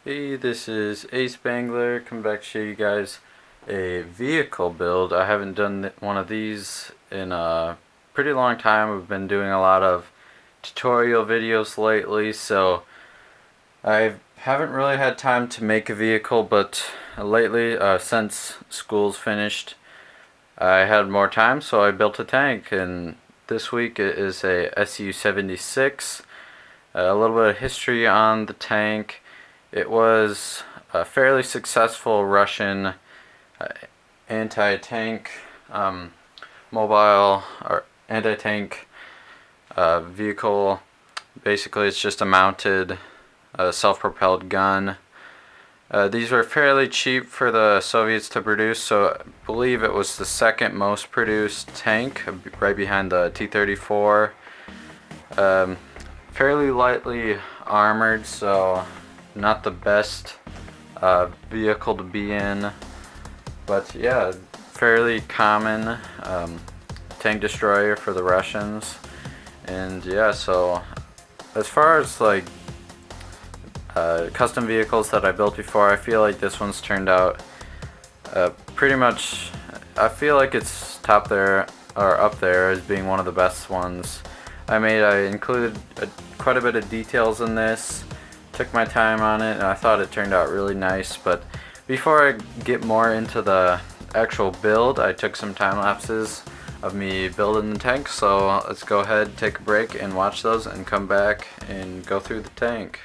Hey, this is ASpengler. Come back to show you guys a vehicle build. I haven't done one of these in a pretty long time. We've been doing a lot of tutorial videos lately, so I haven't really had time to make a vehicle, but lately, since school's finished, I had more time, so I built a tank, and this week it is a SU-76. A little bit of history on the tank. It was a fairly successful Russian anti-tank mobile or anti-tank vehicle. Basically, it's just a mounted self-propelled gun. These were fairly cheap for the Soviets to produce, so I believe it was the second most produced tank, right behind the T-34. Fairly lightly armored, so not the best vehicle to be in, but yeah, fairly common tank destroyer for the Russians. And yeah, so as far as like custom vehicles that I built before, I feel like this one's turned out pretty much, I feel like it's top there or up there as being one of the best ones I made. I included quite a bit of details in this, took my time on it, and I thought it turned out really nice. But before I get more into the actual build, I took some time lapses of me building the tank, so let's go ahead, take a break, and watch those, and come back and go through the tank.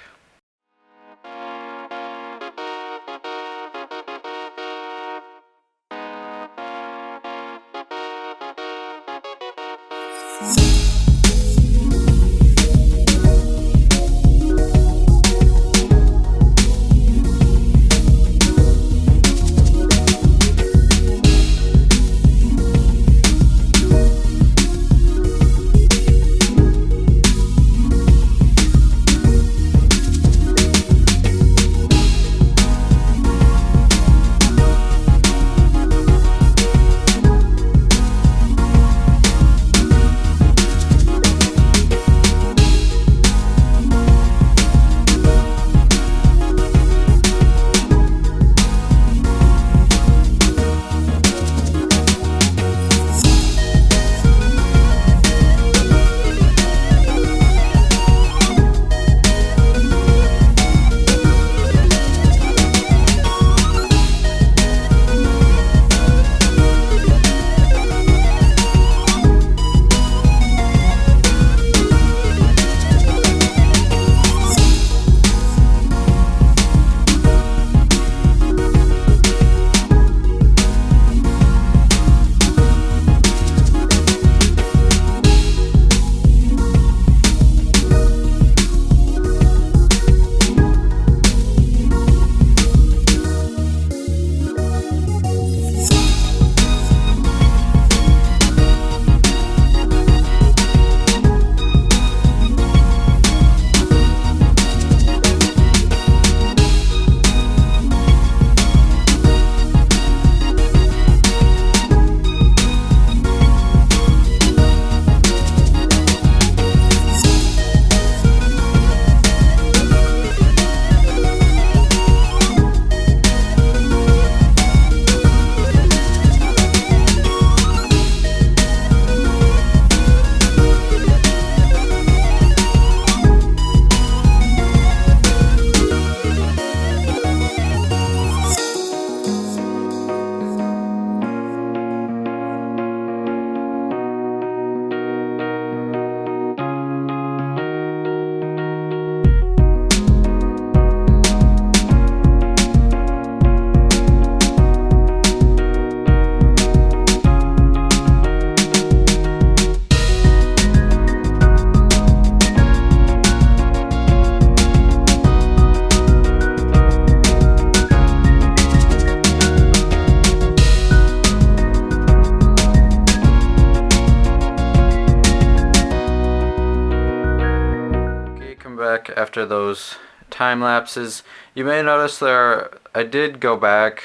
Back after those time lapses. You may notice I did go back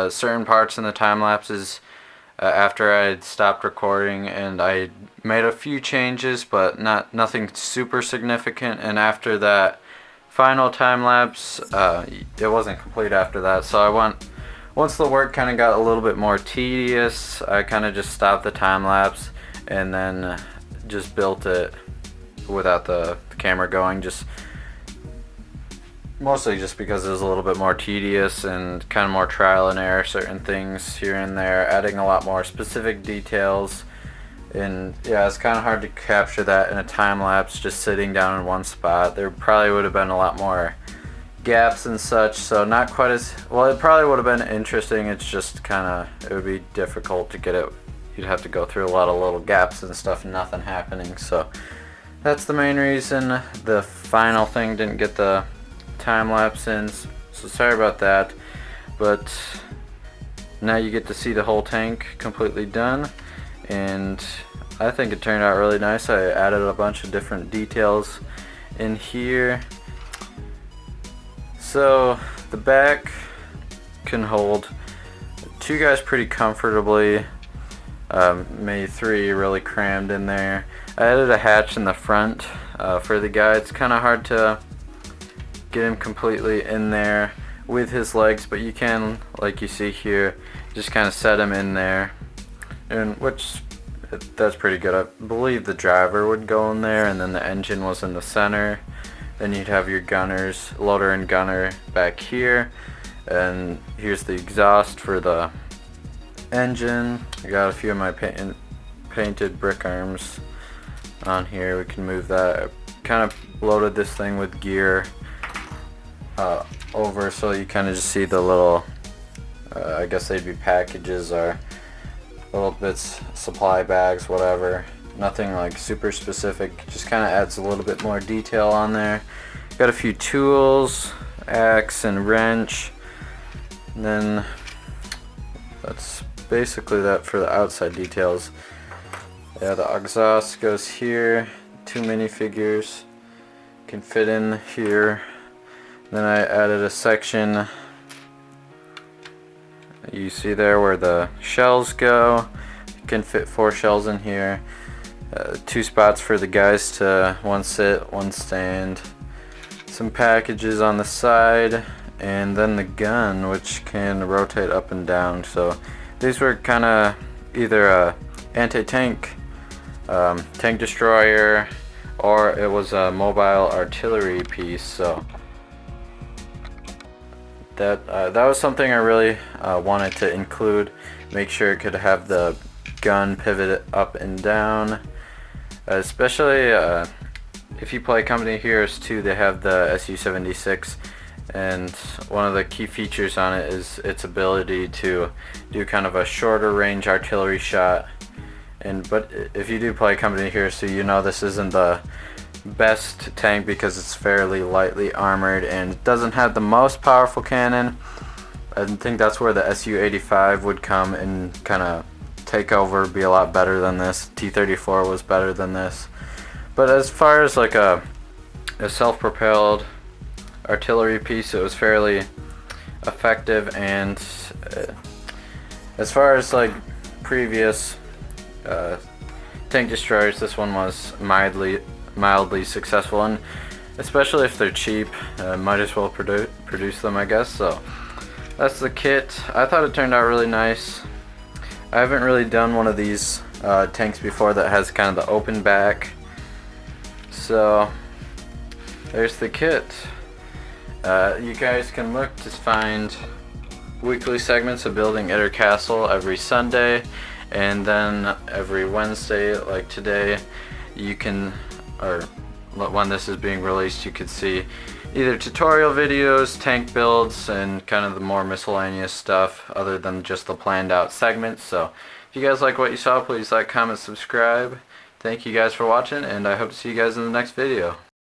certain parts in the time lapses after I had stopped recording, and I made a few changes, but nothing super significant. And after that final time lapse, it wasn't complete after that, so once the work kind of got a little bit more tedious, I kind of just stopped the time lapse and then just built it without the camera going, just mostly just because it was a little bit more tedious and kind of more trial and error, certain things here and there, adding a lot more specific details. And yeah, it's kind of hard to capture that in a time lapse just sitting down in one spot. There probably would have been a lot more gaps and such, so not quite as well. It probably would have been interesting. It's just kind of, it would be difficult to get it. You'd have to go through a lot of little gaps and stuff and nothing happening. So that's the main reason the final thing didn't get the time lapse in. So sorry about that, but now you get to see the whole tank completely done, and I think it turned out really nice. I added a bunch of different details in here. So the back can hold 2 guys pretty comfortably, maybe 3 really crammed in there. I added a hatch in the front for the guy. It's kind of hard to get him completely in there with his legs, but you can, like you see here, just kind of set him in there, and that's pretty good. I believe the driver would go in there, and then the engine was in the center. Then you'd have your gunners, loader and gunner, back here, and here's the exhaust for the engine. I got a few of my painted brick arms on here. We can move that. I kind of loaded this thing with gear over, so you kind of just see the little, I guess they'd be packages or little bits, supply bags, whatever. Nothing like super specific, just kind of adds a little bit more detail on there. Got a few tools, axe and wrench, and then that's basically that for the outside details. Yeah, the exhaust goes here, 2 minifigures can fit in here. Then I added a section, you see there where the shells go. You can fit 4 shells in here. 2 spots for the guys to, 1 sit, 1 stand. Some packages on the side, and then the gun, which can rotate up and down. So these were kind of either a anti-tank, tank destroyer, or it was a mobile artillery piece. So that was something I really wanted to include. Make sure it could have the gun pivot up and down. Especially if you play Company of Heroes 2, they have the SU-76, and one of the key features on it is its ability to do kind of a shorter range artillery shot. But if you do play Company of Heroes 2, you know this isn't the best tank because it's fairly lightly armored and doesn't have the most powerful cannon. I think that's where the SU-85 would come and kind of take over, be a lot better than this. T-34 was better than this. But as far as like a self-propelled artillery piece, it was fairly effective. And as far as like previous tank destroyers, this one was mildly successful, and especially if they're cheap, might as well produce them, I guess. So that's the kit. I thought it turned out really nice. I haven't really done one of these tanks before that has kind of the open back. So there's the kit. You guys can look to find weekly segments of Building Itter Castle every Sunday, and then every Wednesday, like today, you can, or when this is being released, you could see either tutorial videos, tank builds, and kind of the more miscellaneous stuff other than just the planned out segments. So if you guys like what you saw, please like, comment, subscribe. Thank you guys for watching, and I hope to see you guys in the next video.